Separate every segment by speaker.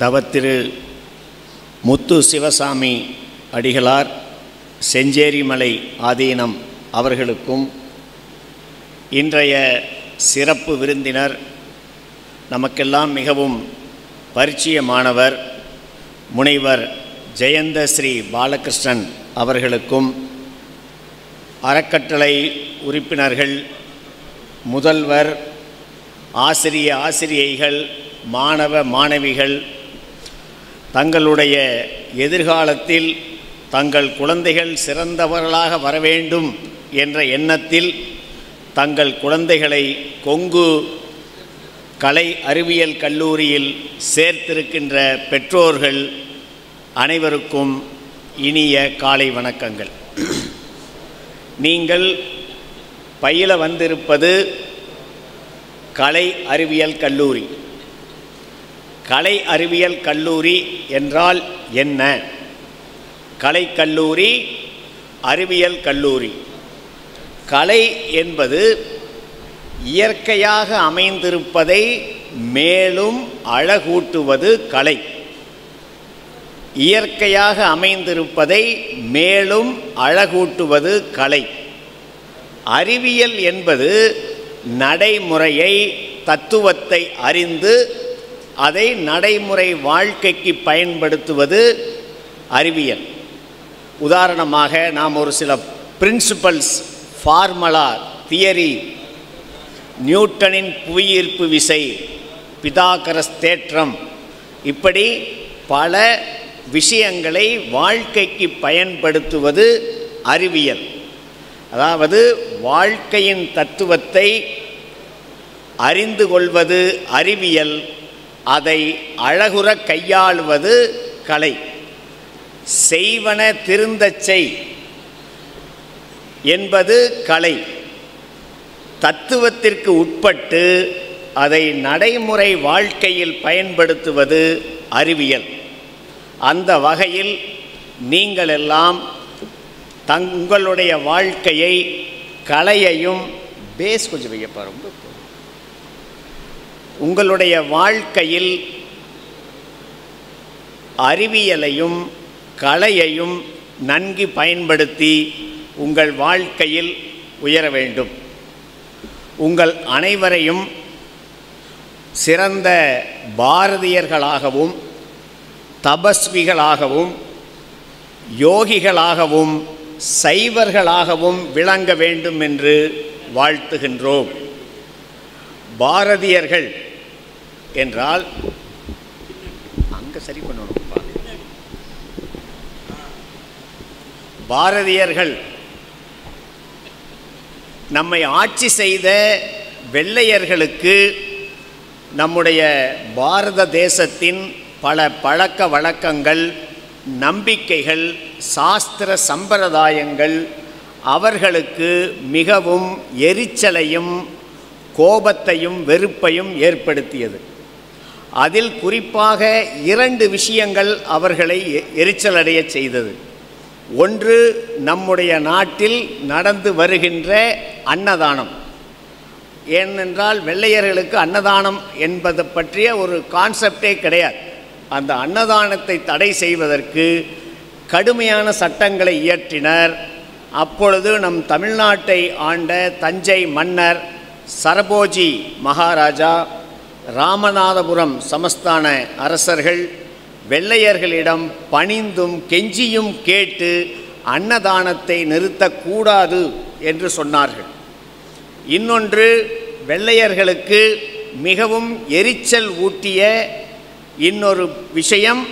Speaker 1: தவத்திரு முத்து சிவசாமி அடிகளார் செஞ்சேரிமலை ஆதீனம் அவர்களுக்கும் இன்றைய சிறப்பு விருந்தினர் நமக்கெல்லாம் மிகவும் பரிச்சயமானவர் முனைவர் ஜெயந்த ஸ்ரீ பாலகிருஷ்ணன் அவர்களுக்கும் அறக்கட்டளை உறுப்பினர்கள், முதல்வர், ஆசிரியைகள், மாணவ மாணவிகள் தங்களுடைய எதிர்காலத்தில் தங்கள் குழந்தைகள் சிறந்தவர்களாக வர வேண்டும் என்ற எண்ணத்தில் தங்கள் குழந்தைகளை கொங்கு கலை அறிவியல் கல்லூரியில் சேர்த்திருக்கின்ற பெற்றோர்கள் அனைவருக்கும் இனிய காலை வணக்கங்கள். நீங்கள் பயில வந்திருப்பது கலை அறிவியல் கல்லூரி. கலை அறிவியல் கல்லூரி என்றால் என்ன? கலைக்கல்லூரி, அறிவியல் கல்லூரி. கலை என்பது இயற்கையாக அமைந்திருப்பதை மேலும் அழகூட்டுவது கலை. இயற்கையாக அமைந்திருப்பதை மேலும் அழகூட்டுவது கலை. அறிவியல் என்பது நடைமுறையை, தத்துவத்தை அறிந்து அதை நடைமுறை வாழ்க்கைக்கு பயன்படுத்துவது அறிவியல். உதாரணமாக நாம் ஒரு சில பிரின்சிபல்ஸ், ஃபார்முலா, தியரி, நியூட்டனின் புவியீர்ப்பு விசை, பிதாகரஸ் தேற்றம், இப்படி பல விஷயங்களை வாழ்க்கைக்கு பயன்படுத்துவது அறிவியல். அதாவது வாழ்க்கையின் தத்துவத்தை அறிந்து கொள்வது அறிவியல், அதை அழகுற கையாளுவது கலை. செய்வன திருந்தச் செய் என்பது கலை. தத்துவத்திற்கு உட்பட்டு அதை நடைமுறை வாழ்க்கையில் பயன்படுத்துவது அறிவியல். அந்த வகையில் நீங்கள் எல்லாம் உங்களுடைய வாழ்க்கையை, கலையையும் பேஸ் கொஞ்சம் வையப்பா, ரொம்ப உங்களுடைய வாழ்க்கையில் அறிவியலையும் கலையையும் நன்கு பயன்படுத்தி உங்கள் வாழ்க்கையில் உயர வேண்டும். உங்கள் அனைவரையும் சிறந்த பாரதியர்களாகவும் தபஸ்விகளாகவும் யோகிகளாகவும் சைவர்களாகவும் விளங்க வேண்டும் என்று வாழ்த்துகின்றோம். பாரதியர்கள் என்றால் அங்கே சரி பண்ணணும். பாரதியர்கள் நம்மை ஆட்சி செய்த வெள்ளையர்களுக்கு நம்முடைய பாரத தேசத்தின் பல பழக்க வழக்கங்கள், நம்பிக்கைகள், சாஸ்திர சம்பிரதாயங்கள் அவர்களுக்கு மிகவும் எரிச்சலையும் கோபத்தையும் வெறுப்பையும் ஏற்படுத்தியது. அதில் குறிப்பாக 2 விஷயங்கள் அவர்களை எரிச்சலடைய செய்தது. ஒன்று, நம்முடைய நாட்டில் நடந்து வருகின்ற அன்னதானம். ஏனென்றால் வெள்ளையர்களுக்கு அன்னதானம் என்பது பற்றிய ஒரு கான்செப்டே கிடையாது. அந்த அன்னதானத்தை தடை செய்வதற்கு கடுமையான சட்டங்களை இயற்றினர். அப்பொழுது நம் தமிழ்நாட்டை ஆண்ட தஞ்சை மன்னர் சரபோஜி மகாராஜா, ராமநாதபுரம் சமஸ்தான அரசர்கள் வெள்ளையர்களிடம் பணிந்தும் கெஞ்சியும் கேட்டு அன்னதானத்தை நிறுத்தக்கூடாது என்று சொன்னார்கள். இன்னொன்று, வெள்ளையர்களுக்கு மிகவும் எரிச்சல் ஊட்டிய இன்னொரு விஷயம்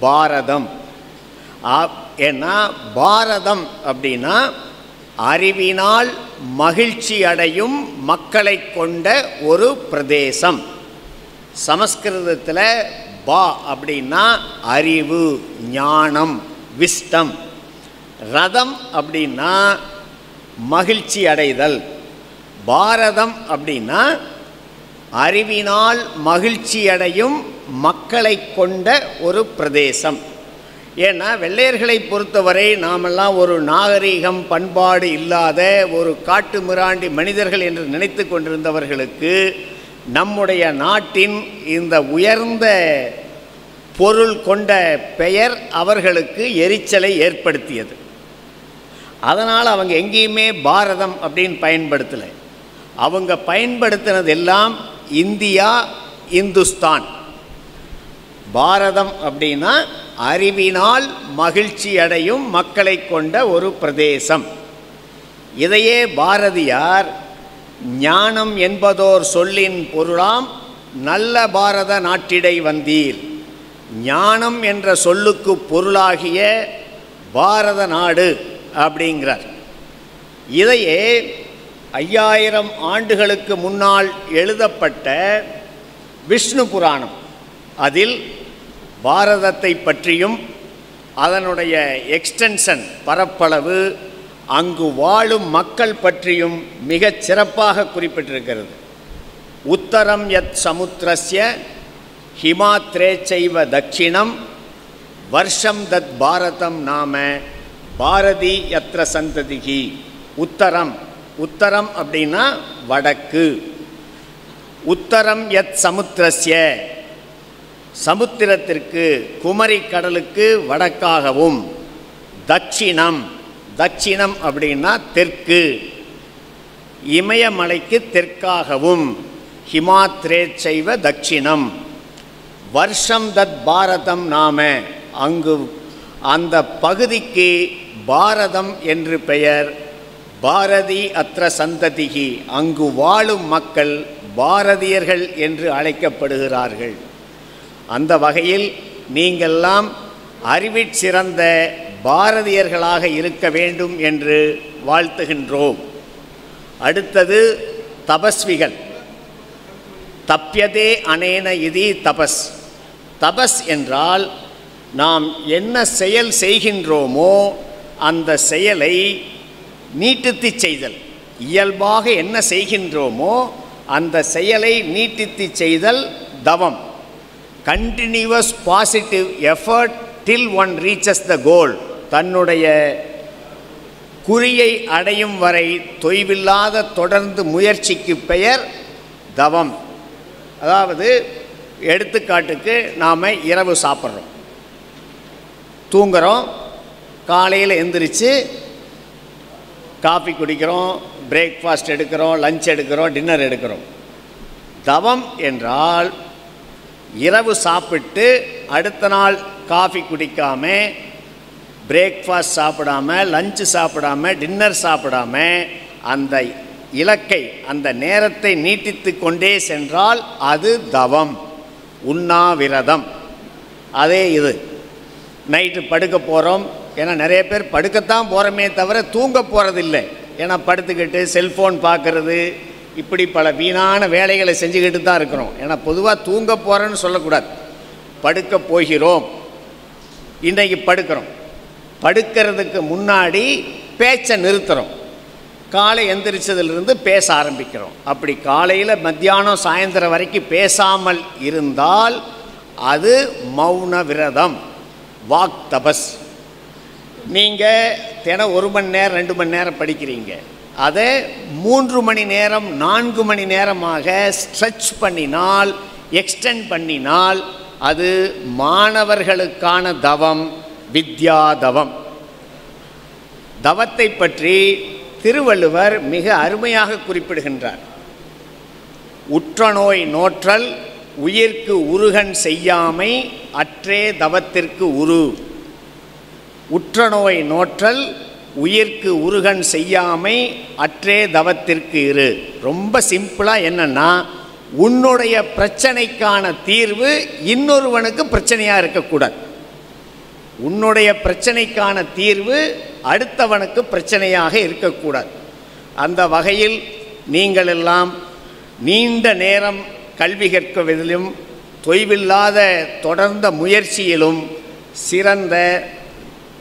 Speaker 1: பாரதம். ஏன்னா பாரதம் அப்படின்னா அறிவினால் மகிழ்ச்சி அடையும் மக்களை கொண்ட ஒரு பிரதேசம். சமஸ்கிருதத்தில் பா அப்படின்னா அறிவு, ஞானம், விஸ்டம். ரதம் அப்படின்னா மகிழ்ச்சி அடைதல். பாரதம் அப்படின்னா அறிவினால் மகிழ்ச்சி அடையும் மக்களை கொண்ட ஒரு பிரதேசம். ஏன்னா வெள்ளையர்களை பொறுத்தவரை நாமெல்லாம் ஒரு நாகரீகம், பண்பாடு இல்லாத ஒரு காட்டு மிராண்டி மனிதர்கள் என்று நினைத்து கொண்டிருந்தவர்களுக்கு நம்முடைய நாட்டின் இந்த உயர்ந்த பொருள் கொண்ட பெயர் அவர்களுக்கு எரிச்சலை ஏற்படுத்தியது. அதனால் அவங்க எங்கேயுமே பாரதம் அப்படின்னு பயன்படுத்தலை. அவங்க பயன்படுத்தினது எல்லாம் இந்தியா, இந்துஸ்தான். பாரதம் அப்படின்னா அறிவினால் மகிழ்ச்சி அடையும் மக்களை கொண்ட ஒரு பிரதேசம். இதையே பாரதியார் ஞானம் என்பதோர் சொல்லின் பொருளாம் நல்ல பாரத நாட்டிடை வந்தீர், ஞானம் என்ற சொல்லுக்கு பொருளாகிய பாரத நாடு அப்படிங்கிறார். இதையே 5000 ஆண்டுகளுக்கு முன்னால் எழுதப்பட்ட விஷ்ணு புராணம், அதில் பாரதத்தை பற்றியும் அதனுடைய எக்ஸ்டென்ஷன் பரப்பளவு, அங்கு வாழும் மக்கள் பற்றியும் மிகச் சிறப்பாக குறிப்பிட்டிருக்கிறது. உத்தரம் யத் சமுத்திரஸ்ய ஹிமாத்ரே சைவ தட்சிணம் வர்ஷம் தத் பாரதம் நாம பாரதி யத்ர சந்ததிகி. உத்தரம், உத்தரம் அப்படின்னா வடக்கு. உத்தரம் யத் சமுத்திரஸ்ய, சமுத்திரத்திற்கு குமரி கடலுக்கு வடக்காகவும், தட்சிணம், தட்சிணம் அப்படின்னா தெற்கு, இமயமலைக்கு தெற்காகவும், ஹிமாத்ரே சைவ தட்சிணம் வர்ஷம் தத் பாரதம் நாம, அங்கு அந்த பகுதிக்கு பாரதம் என்று பெயர். பாரதி அத்ர சந்ததிகி, அங்கு வாழும் மக்கள் பாரதியர்கள் என்று அழைக்கப்படுகிறார்கள். அந்த வகையில் நீங்கள்லாம் அறிவிற் சிறந்த பாரதியர்களாக இருக்க வேண்டும் என்று வாழ்த்துகின்றோம். அடுத்தது தபஸ்விகள். தப்யதே அனேன இதி தபஸ். தபஸ் என்றால் நாம் என்ன செயல் செய்கின்றோமோ அந்த செயலை நீட்டித்து செய்தல். இயல்பாக என்ன செய்கின்றோமோ அந்த செயலை நீட்டித்து செய்தல் தவம். Continuous positive effort till one reaches the goal. தன்னுடைய குறியை அடையும் வரை தொய்வில்லாத தொடர்ந்து முயற்சிக்கு பெயர் தவம். அதாவது எடுத்துக்காட்டுக்கு நாம் இரவு சாப்பிட்றோம், தூங்குகிறோம், காலையில் எந்திரிச்சு காஃபி குடிக்கிறோம், பிரேக்ஃபாஸ்ட் எடுக்கிறோம், லஞ்ச் எடுக்கிறோம், டின்னர் எடுக்கிறோம். தவம் என்றால் இரவு சாப்பிட்டு அடுத்த நாள் காஃபி குடிக்காமல், பிரேக்ஃபாஸ்ட் சாப்பிடாமல், லஞ்சு சாப்பிடாமல், டின்னர் சாப்பிடாமல் அந்த இலக்கை, அந்த நேரத்தை நீட்டித்து கொண்டே சென்றால் அது தவம், உண்ணாவிரதம். அதே இது நைட்டு படுக்க போகிறோம். ஏன்னா நிறைய பேர் படுக்கத்தான் போகிறோமே தவிர தூங்க போகிறதில்லை. ஏன்னா படுத்துக்கிட்டு செல்ஃபோன் பார்க்குறது, இப்படி பல வீணான வேலைகளை செஞ்சுக்கிட்டு தான் இருக்கிறோம். ஏன்னா பொதுவாக தூங்க போகிறோன்னு சொல்லக்கூடாது. படுக்க போகிறோம், இன்றைக்கு படுக்கிறோம். படுக்கிறதுக்கு முன்னாடி பேச்சை நிறுத்துகிறோம். காலை எந்திரிச்சதிலிருந்து பேச ஆரம்பிக்கிறோம். அப்படி காலையில் மத்தியானம் சாயந்தரம் வரைக்கும் பேசாமல் இருந்தால் அது மௌன விரதம், வாக் தபஸ். நீங்கள் தினம் 1 மணி நேரம் 2 மணி நேரம் படிக்கிறீங்க, அதை 3 மணி நேரம் 4 மணி நேரமாக ஸ்ட்ரெச் பண்ணினால், எக்ஸ்டெண்ட் பண்ணினால் அது மாணவர்களுக்கான தவம், வித்யா தவம். தவத்தை பற்றி திருவள்ளுவர் மிக அருமையாக குறிப்பிடுகின்றார். உற்றநோய் நோற்றல் உயிர்க்கு உருகன் செய்யாமை அற்றே தவத்திற்கு உரு. உற்றநோய் நோற்றல் உயிர்க்கு உருகன் செய்யாமை அற்றே தவத்திற்கு இரு. ரொம்ப சிம்பிளாக என்னன்னா, உன்னுடைய பிரச்சனைக்கான தீர்வு இன்னொருவனுக்கு பிரச்சனையாக இருக்கக்கூடாது. உன்னுடைய பிரச்சனைக்கான தீர்வு அடுத்தவனுக்கு பிரச்சனையாக இருக்கக்கூடாது. அந்த வகையில் நீங்கள் எல்லாம் நீண்ட நேரம் கல்வி கற்குவதிலும் தொய்வில்லாத தொடர்ந்த முயற்சியிலும் சிறந்த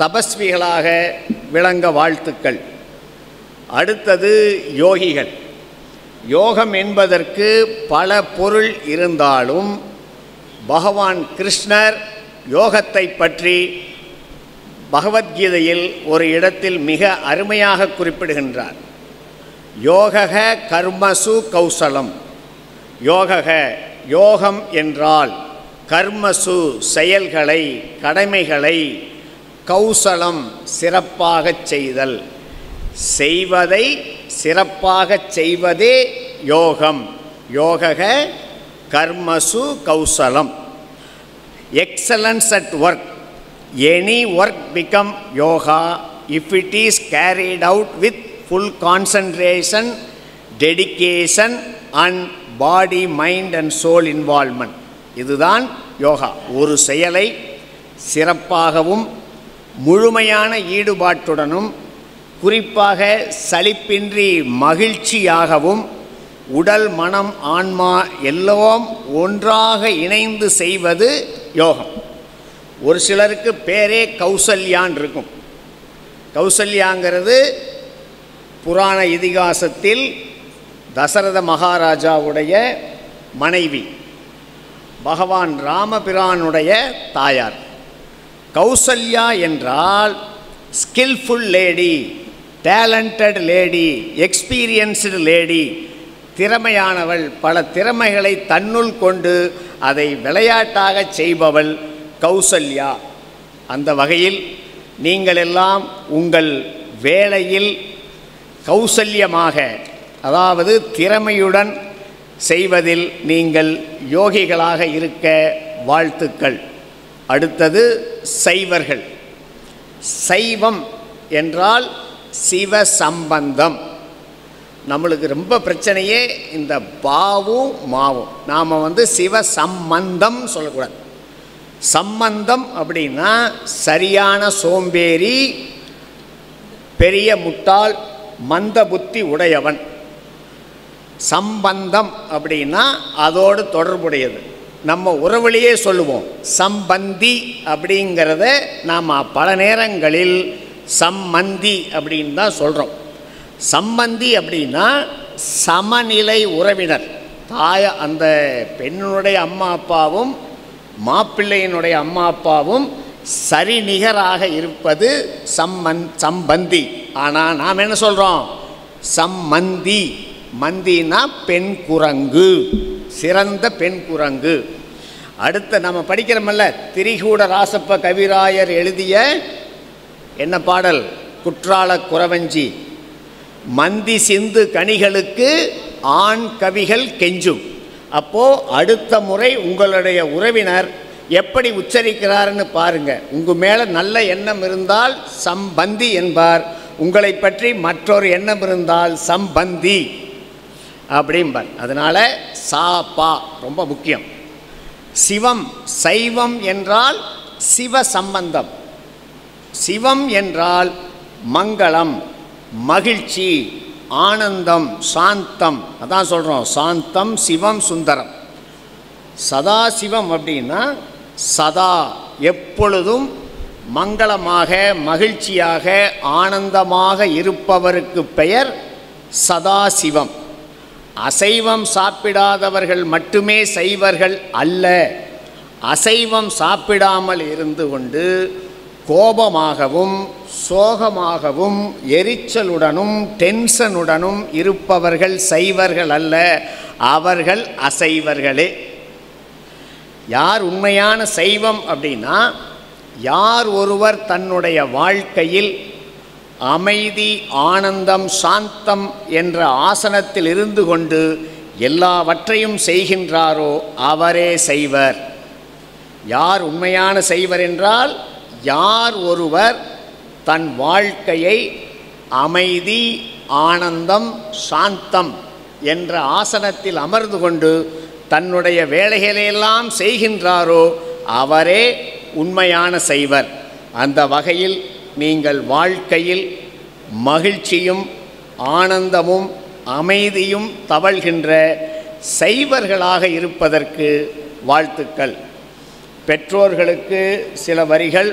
Speaker 1: தபஸ்விகளாக விளங்க வாழ்த்துக்கள். அடுத்தது யோகிகள். யோகம் என்பதற்கு பல பொருள் இருந்தாலும் பகவான் கிருஷ்ணர் யோகத்தை பற்றி பகவத்கீதையில் ஒரு இடத்தில் மிக அருமையாக குறிப்பிடுகின்றார். யோகக கர்மசு கௌசலம். யோகக, யோகம் என்றால் கர்மசு செயல்களை, கடமைகளை, கௌசலம் சிறப்பாகச் செய்தல், செய்வதை சிறப்பாகச் செய்வதே யோகம். யோக கர்மசு கௌசலம். Excellence at work. Any work become yoga if it is carried out with full concentration, dedication and body, mind and soul involvement. இதுதான் யோகா. ஒரு செயலை சிறப்பாகவும் முழுமையான ஈடுபாட்டுடனும் குறிப்பாக சலிப்பின்றி மகிழ்ச்சியாகவும் உடல், மனம், ஆன்மா எல்லாம் ஒன்றாக இணைந்து செய்வது யோகம். ஒரு சிலருக்கு பேரே கௌசல்யான் இருக்கும். கௌசல்யாங்கிறது புராண இதிகாசத்தில் தசரத மகாராஜாவுடைய மனைவி, பகவான் ராமபிரானுடைய தாயார். கௌசல்யா என்றால் skillful lady, talented lady, experienced lady, திறமையானவள், பல திறமைகளை தன்னுள் கொண்டு அதை விளையாட்டாக செய்பவள் கௌசல்யா. அந்த வகையில் நீங்கள் எல்லாம் உங்கள் வேளையில் கௌசல்யமாக, அதாவது திறமையுடன் செய்வதில் நீங்கள் யோகிகளாக இருக்க வாழ்த்துக்கள். அடுத்தது சைவர்கள். சைவம் என்றால் சிவ சம்பந்தம். நம்மளுக்கு ரொம்ப பிரச்சனையே இந்த பாவும் மாவும். நாம் சிவ சம்பந்தம் சொல்லக்கூடாது. சம்பந்தம் அப்படின்னா சரியான சோம்பேறி, பெரிய முட்டாள், மந்த புத்தி உடையவன். சம்பந்தம் அப்படின்னா அதோடு தொடர்புடையது. நம்ம உறவுலேயே சொல்லுவோம் சம்பந்தி அப்படிங்கிறத நாம் பல நேரங்களில் சம்மந்தி அப்படின்னு தான் சொல்கிறோம். சம்பந்தி அப்படின்னா சமநிலை உறவினர். அந்த பெண்ணுடைய அம்மா அப்பாவும் மாப்பிள்ளையினுடைய அம்மா அப்பாவும் சரிநிகராக இருப்பது சம்பந்தி. ஆனால் நாம் என்ன சொல்கிறோம்? சம்மந்தி. மந்தினா பெண் குரங்கு, சிறந்த பெண் குரங்கு. அடுத்த நம்ம படிக்கிறோமல்ல, திரிகூட ராசப்ப கவிராயர் எழுதிய என்ன பாடல்? குற்றால குறவஞ்சி. மந்தி சிந்து கனிகளுக்கு ஆண் கவிகள் கெஞ்சும். அப்போது அடுத்த முறை உங்களுடைய உறவினர் எப்படி உச்சரிக்கிறாருன்னு பாருங்கள். உங்கள் மேலே நல்ல எண்ணம் இருந்தால் சம்பந்தி என்பார், உங்களை பற்றி மற்றொரு எண்ணம் இருந்தால் சம்பந்தி அப்படிம்பார். அதனால் சா பா ரொம்ப முக்கியம். சிவம், சைவம் என்றால் சிவ சம்பந்தம். சிவம் என்றால் மங்களம், மகிழ்ச்சி, ஆனந்தம், சாந்தம். அதான் சொல்கிறோம் சாந்தம் சிவம் சுந்தரம். சதா சிவம் அப்படின்னா சதா எப்பொழுதும் மங்களமாக, மகிழ்ச்சியாக, ஆனந்தமாக இருப்பவருக்கு பெயர் சதாசிவம். அசைவம் சாப்பிடாதவர்கள் மட்டுமே சைவர்கள் அல்ல. அசைவம் சாப்பிடாமல் இருந்து கொண்டு கோபமாகவும் சோகமாகவும் எரிச்சலுடனும் டென்ஷனுடனும் இருப்பவர்கள் சைவர்கள் அல்ல, அவர்கள் அசைவர்களே. யார் உண்மையான சைவம் அப்படின்னா, யார் ஒருவர் தன்னுடைய வாழ்க்கையில் அமைதி, ஆனந்தம், சாந்தம் என்ற ஆசனத்தில் இருந்து கொண்டு எல்லாவற்றையும் செய்கின்றாரோ அவரே செய்வர். யார் உண்மையான செய்வர் என்றால், யார் ஒருவர் தன் வாழ்க்கையை அமைதி, ஆனந்தம், சாந்தம் என்ற ஆசனத்தில் அமர்ந்து கொண்டு தன்னுடைய வேலைகளையெல்லாம் செய்கின்றாரோ அவரே உண்மையான செய்வர். அந்த வகையில் நீங்கள் வாழ்க்கையில் மகிழ்ச்சியும் ஆனந்தமும் அமைதியும் தவழ்கின்ற சைவர்களாக இருப்பதற்கு வாழ்த்துக்கள். பெற்றோர்களுக்கு சில வரிகள்.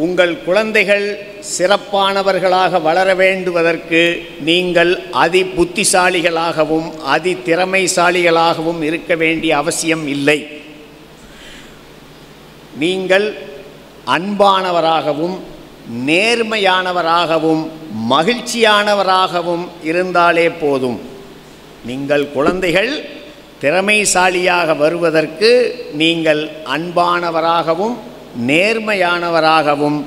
Speaker 1: உங்கள் குழந்தைகள் சிறப்பானவர்களாக வளர வேண்டுவதற்கு நீங்கள் அதி புத்திசாலிகளாகவும் அதி திறமைசாலிகளாகவும் இருக்க வேண்டிய அவசியம் இல்லை. நீங்கள் அன்பானவராகவும் நேர்மையானவராகவும் மகிழ்ச்சியானவராகவும் இருந்தாலே போதும். நீங்கள் குழந்தைகள் திறமைசாலியாக வருவதற்கு நீங்கள் அன்பானவராகவும் நேர்மையானவராகவும்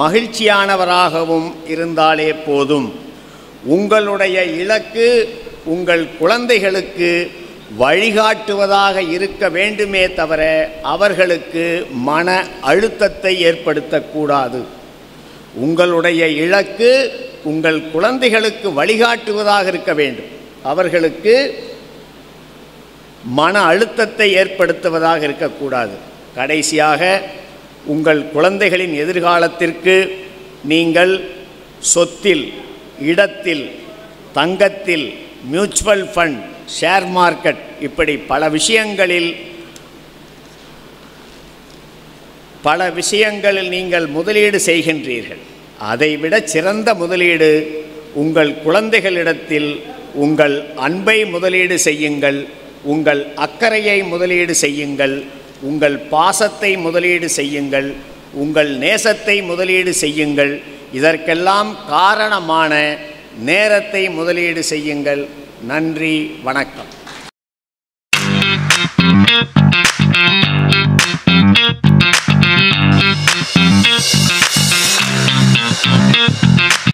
Speaker 1: மகிழ்ச்சியானவராகவும் இருந்தாலே போதும். உங்களுடைய இலக்கு உங்கள் குழந்தைகளுக்கு வழிகாட்டுவதாக இருக்க வேண்டுமே தவிர அவர்களுக்கு மன அழுத்தத்தை ஏற்படுத்தக்கூடாது. உங்களுடைய இலக்கு உங்கள் குழந்தைகளுக்கு வழிகாட்டுவதாக இருக்க வேண்டும், அவர்களுக்கு மன அழுத்தத்தை ஏற்படுத்துவதாக இருக்கக்கூடாது. கடைசியாக, உங்கள் குழந்தைகளின் எதிர்காலத்திற்கு நீங்கள் சொத்தில், இடத்தில், தங்கத்தில், மியூச்சுவல் ஃபண்ட், ஷேர் மார்க்கெட் இப்படி பல விஷயங்களில் நீங்கள் முதலீடு செய்கின்றீர்கள். அதைவிட சிறந்த முதலீடு உங்கள் குழந்தைகளிடத்தில் உங்கள் அன்பை முதலீடு செய்யுங்கள், உங்கள் அக்கறையை முதலீடு செய்யுங்கள், உங்கள் பாசத்தை முதலீடு செய்யுங்கள், உங்கள் நேசத்தை முதலீடு செய்யுங்கள். இதற்கெல்லாம் காரணமான நேரத்தை முதலீடு செய்யுங்கள். நன்றி, வணக்கம்.